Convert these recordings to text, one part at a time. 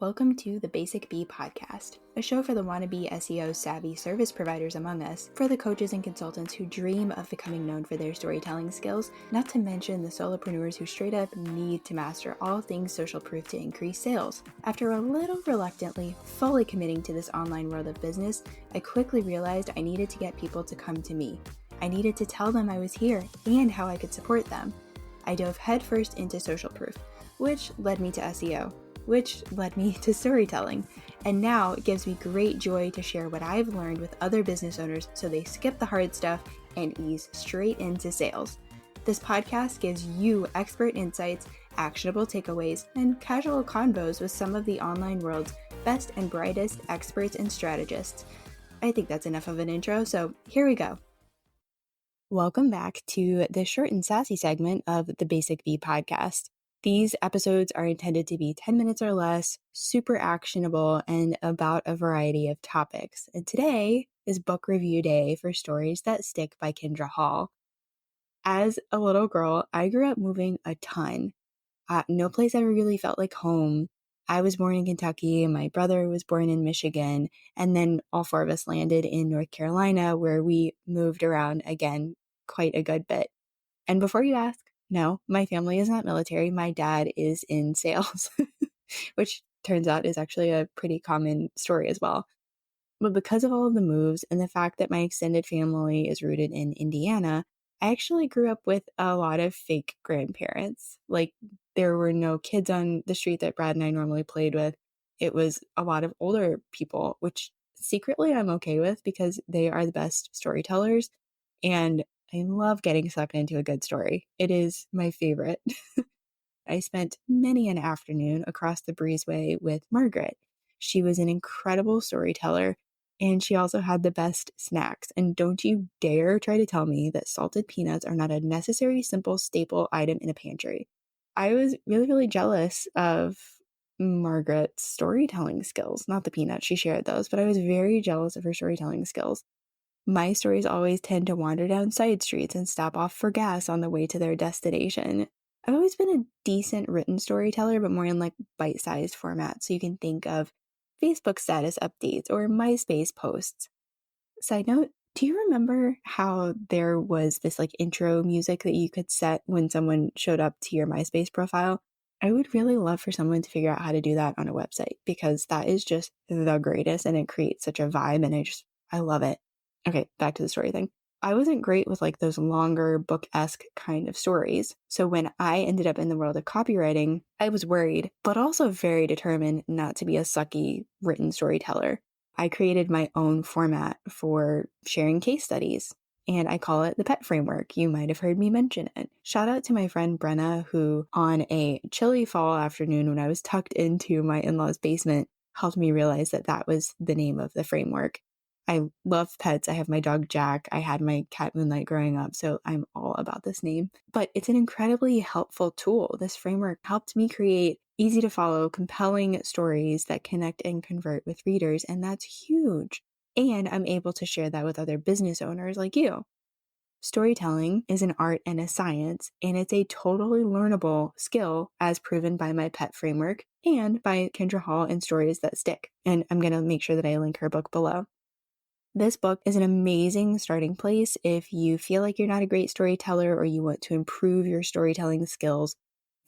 Welcome to the Basic Bee podcast, a show for the wannabe SEO savvy service providers among us, for the coaches and consultants who dream of becoming known for their storytelling skills, not to mention the solopreneurs who straight up need to master all things social proof to increase sales. After a little reluctantly fully committing to this online world of business, I quickly realized I needed to get people to come to me. I needed to tell them I was here and how I could support them. I dove headfirst into social proof, which led me to SEO, which led me to storytelling. And now it gives me great joy to share what I've learned with other business owners so they skip the hard stuff and ease straight into sales. This podcast gives you expert insights, actionable takeaways, and casual convos with some of the online world's best and brightest experts and strategists. I think that's enough of an intro, so here we go. Welcome back to the short and sassy segment of the Basic Bee podcast. These episodes are intended to be 10 minutes or less, super actionable, and about a variety of topics. And today is book review day for Stories That Stick by Kindra Hall. As a little girl, I grew up moving a ton. No place ever really felt like home. I was born in Kentucky, and my brother was born in Michigan, and then all four of us landed in North Carolina, where we moved around again quite a good bit. And before you ask, no, my family is not military. My dad is in sales, which turns out is actually a pretty common story as well. But because of all of the moves and the fact that my extended family is rooted in Indiana, I actually grew up with a lot of fake grandparents. Like, there were no kids on the street that Brad and I normally played with. It was a lot of older people, which secretly I'm okay with because they are the best storytellers. And I love getting sucked into a good story. It is my favorite. I spent many an afternoon across the breezeway with Margaret. She was an incredible storyteller, and she also had the best snacks. And don't you dare try to tell me that salted peanuts are not a necessary, simple staple item in a pantry. I was really, really jealous of Margaret's storytelling skills. Not the peanuts, she shared those, but I was very jealous of her storytelling skills. My stories always tend to wander down side streets and stop off for gas on the way to their destination. I've always been a decent written storyteller, but more in like bite-sized format. So you can think of Facebook status updates or MySpace posts. Side note, do you remember how there was this like intro music that you could set when someone showed up to your MySpace profile? I would really love for someone to figure out how to do that on a website because that is just the greatest and it creates such a vibe and I love it. Okay, back to the story thing. I wasn't great with like those longer book-esque kind of stories. So when I ended up in the world of copywriting, I was worried, but also very determined not to be a sucky written storyteller. I created my own format for sharing case studies, and I call it the PET framework. You might have heard me mention it. Shout out to my friend Brenna, who on a chilly fall afternoon when I was tucked into my in-laws' basement, helped me realize that that was the name of the framework. I love pets. I have my dog Jack. I had my cat Moonlight growing up, so I'm all about this name. But it's an incredibly helpful tool. This framework helped me create easy to follow, compelling stories that connect and convert with readers, and that's huge. And I'm able to share that with other business owners like you. Storytelling is an art and a science, and it's a totally learnable skill as proven by my PET framework and by Kindra Hall and Stories That Stick. And I'm going to make sure that I link her book below. This book is an amazing starting place if you feel like you're not a great storyteller or you want to improve your storytelling skills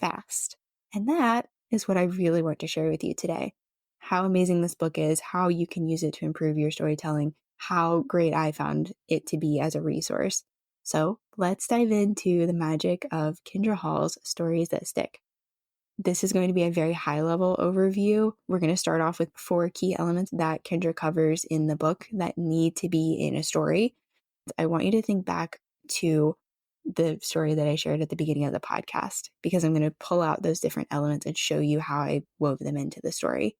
fast. And that is what I really want to share with you today. How amazing this book is, how you can use it to improve your storytelling, how great I found it to be as a resource. So let's dive into the magic of Kindra Hall's Stories That Stick. This is going to be a very high-level overview. We're going to start off with 4 key elements that Kindra covers in the book that need to be in a story. I want you to think back to the story that I shared at the beginning of the podcast, because I'm going to pull out those different elements and show you how I wove them into the story.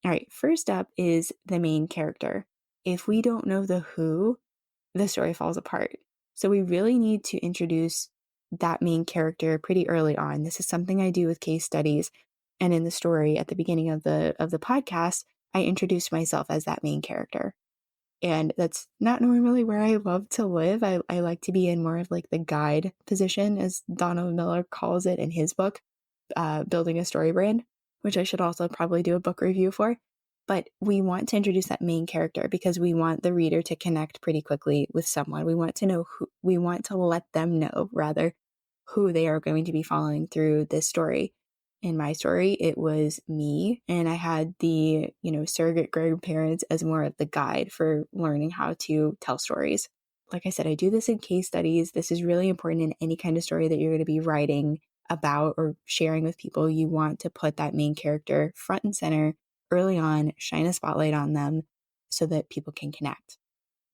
All right, first up is the main character. If we don't know the who, the story falls apart. So we really need to introduce that main character pretty early on. This is something I do with case studies. And in the story at the beginning of the podcast, I introduced myself as that main character. And that's not normally where I love to live. I like to be in more of like the guide position, as Donald Miller calls it in his book, Building a Story Brand. which I should also probably do a book review for. But we want to introduce that main character because we want the reader to connect pretty quickly with someone. We want to know we want to let them know, rather, who they are going to be following through this story. In my story, it was me, and I had the, surrogate grandparents as more of the guide for learning how to tell stories. Like I said, I do this in case studies. This is really important in any kind of story that you're going to be writing about or sharing with people. You want to put that main character front and center early on, shine a spotlight on them so that people can connect.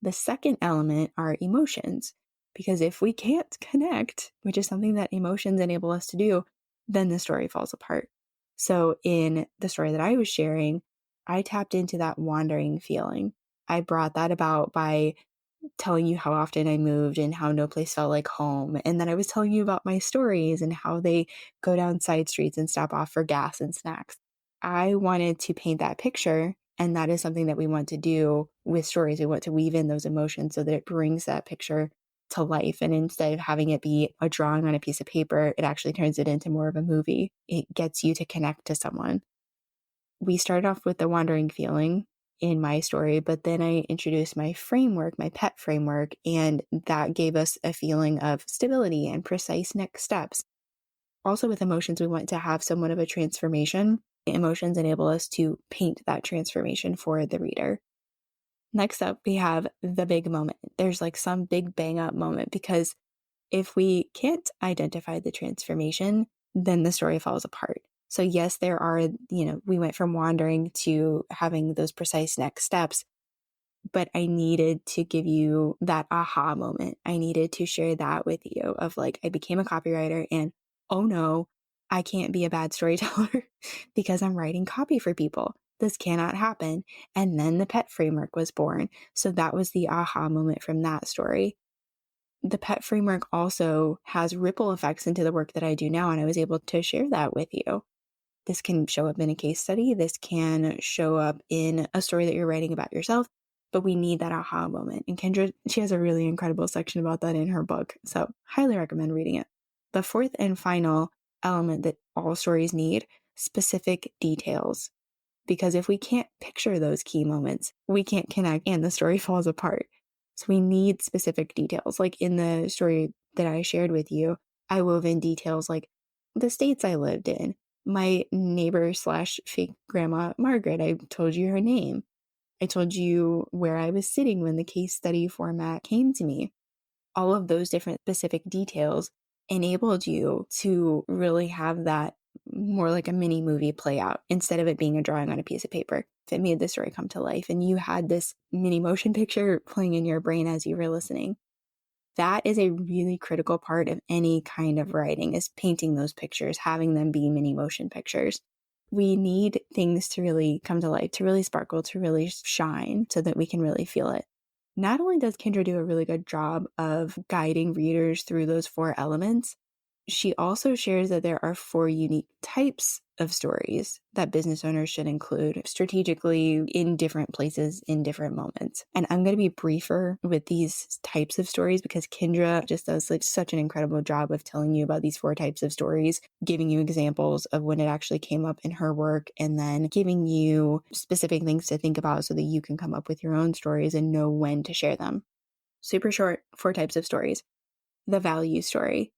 The second element are emotions, because if we can't connect, which is something that emotions enable us to do, then the story falls apart. So in the story that I was sharing, I tapped into that wandering feeling. I brought that about by telling you how often I moved and how no place felt like home. And then I was telling you about my stories and how they go down side streets and stop off for gas and snacks. I wanted to paint that picture, and that is something that we want to do with stories. We want to weave in those emotions so that it brings that picture to life. And instead of having it be a drawing on a piece of paper, it actually turns it into more of a movie. It gets you to connect to someone. We started off with the wandering feeling in my story, but then I introduced my framework, my PET framework, and that gave us a feeling of stability and precise next steps. Also with emotions, we want to have somewhat of a transformation. Emotions enable us to paint that transformation for the reader. Next up, we have the big moment. There's like some big bang up moment, because if we can't identify the transformation, then the story falls apart. So yes, there are, we went from wandering to having those precise next steps, but I needed to give you that aha moment. I needed to share that with you of like, I became a copywriter and, oh no, I can't be a bad storyteller because I'm writing copy for people. This cannot happen. And then the PET framework was born. So that was the aha moment from that story. The PET framework also has ripple effects into the work that I do now, and I was able to share that with you. This can show up in a case study. This can show up in a story that you're writing about yourself, but we need that aha moment. And Kindra, she has a really incredible section about that in her book, so highly recommend reading it. The fourth and final element that all stories need, specific details. Because if we can't picture those key moments, we can't connect and the story falls apart. So we need specific details. Like in the story that I shared with you, I wove in details like the states I lived in, my neighbor / fake grandma, Margaret. I told you her name. I told you where I was sitting when the case study format came to me. All of those different specific details enabled you to really have that more like a mini movie play out instead of it being a drawing on a piece of paper. It made the story come to life and you had this mini motion picture playing in your brain as you were listening. That is a really critical part of any kind of writing, is painting those pictures, having them be mini motion pictures. We need things to really come to life, to really sparkle, to really shine so that we can really feel it. Not only does Kindra do a really good job of guiding readers through those 4 elements, she also shares that there are 4 unique types of stories that business owners should include strategically in different places in different moments. And I'm going to be briefer with these types of stories because Kindra just does such an incredible job of telling you about these 4 types of stories, giving you examples of when it actually came up in her work, and then giving you specific things to think about so that you can come up with your own stories and know when to share them. Super short, 4 types of stories. The value story.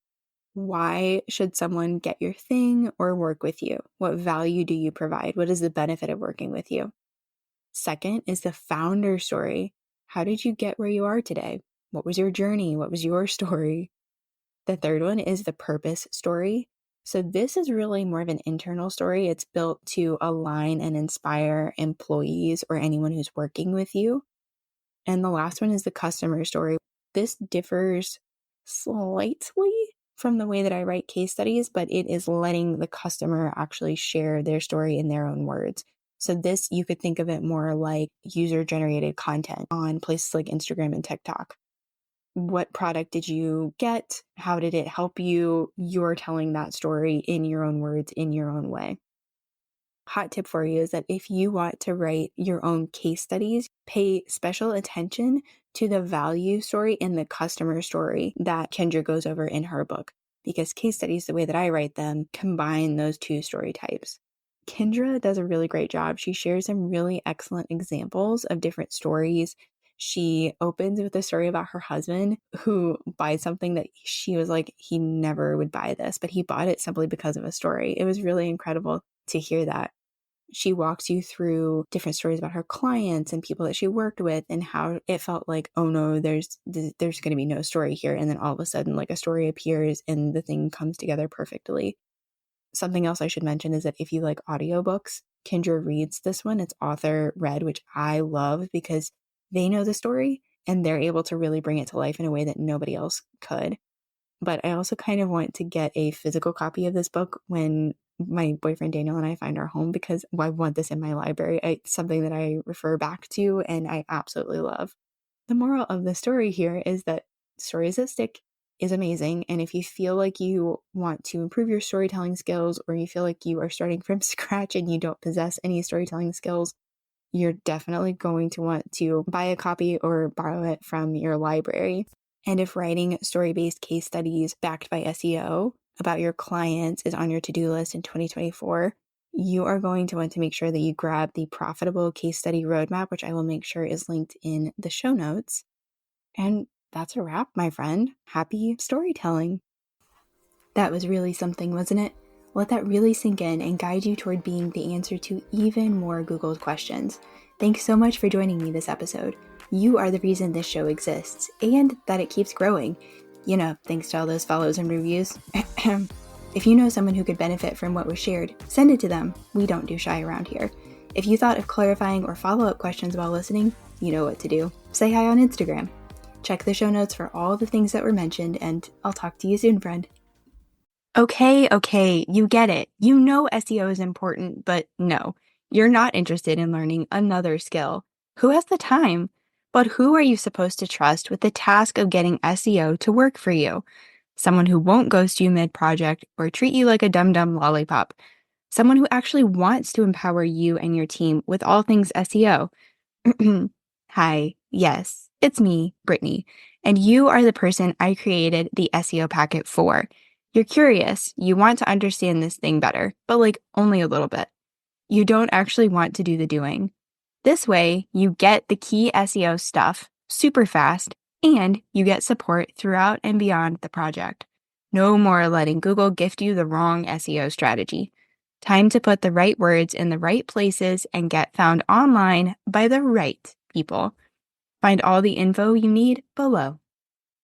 Why should someone get your thing or work with you? What value do you provide? What is the benefit of working with you? Second is the founder story. How did you get where you are today? What was your journey? What was your story? The third one is the purpose story. So this is really more of an internal story. It's built to align and inspire employees or anyone who's working with you. And the last one is the customer story. This differs slightly from the way that I write case studies, but it is letting the customer actually share their story in their own words. So this, you could think of it more like user-generated content on places like Instagram and TikTok. What product did you get? How did it help you? You're telling that story in your own words, in your own way. Hot tip for you is that if you want to write your own case studies, pay special attention to the value story and the customer story that Kindra goes over in her book, because case studies, the way that I write them, combine those 2 story types. Kindra does a really great job. She shares some really excellent examples of different stories. She opens with a story about her husband who buys something that she was like, he never would buy this, but he bought it simply because of a story. It was really incredible to hear that. She walks you through different stories about her clients and people that she worked with and how it felt like, oh no, there's going to be no story here. And then all of a sudden, like a story appears and the thing comes together perfectly. Something else I should mention is that if you like audiobooks, Kindra reads this one. It's author read, which I love because they know the story and they're able to really bring it to life in a way that nobody else could. But I also kind of want to get a physical copy of this book when my boyfriend Daniel and I find our home because I want this in my library. It's something that I refer back to and I absolutely love. The moral of the story here is that stories that stick is amazing. And if you feel like you want to improve your storytelling skills or you feel like you are starting from scratch and you don't possess any storytelling skills, you're definitely going to want to buy a copy or borrow it from your library. And if writing story-based case studies backed by SEO about your clients is on your to-do list in 2024, you are going to want to make sure that you grab the profitable case study roadmap, which I will make sure is linked in the show notes. And that's a wrap, my friend. Happy storytelling. That was really something, wasn't it? Let that really sink in and guide you toward being the answer to even more Googled questions. Thanks so much for joining me this episode. You are the reason this show exists and that it keeps growing. You know, thanks to all those follows and reviews. If you know someone who could benefit from what was shared, send it to them. We don't do shy around here. If you thought of clarifying or follow-up questions while listening, you know what to do. Say hi on Instagram. Check the show notes for all the things that were mentioned, and I'll talk to you soon, friend. Okay, you get it. You know SEO is important, but no, you're not interested in learning another skill. Who has the time? But who are you supposed to trust with the task of getting SEO to work for you? Someone who won't ghost you mid-project or treat you like a dum-dum lollipop. Someone who actually wants to empower you and your team with all things SEO. Hi, yes, it's me, Brittany, and you are the person I created the SEO packet for. You're curious, you want to understand this thing better, but like only a little bit. You don't actually want to do the doing. This way, you get the key SEO stuff super fast, and you get support throughout and beyond the project. No more letting Google gift you the wrong SEO strategy. Time to put the right words in the right places and get found online by the right people. Find all the info you need below.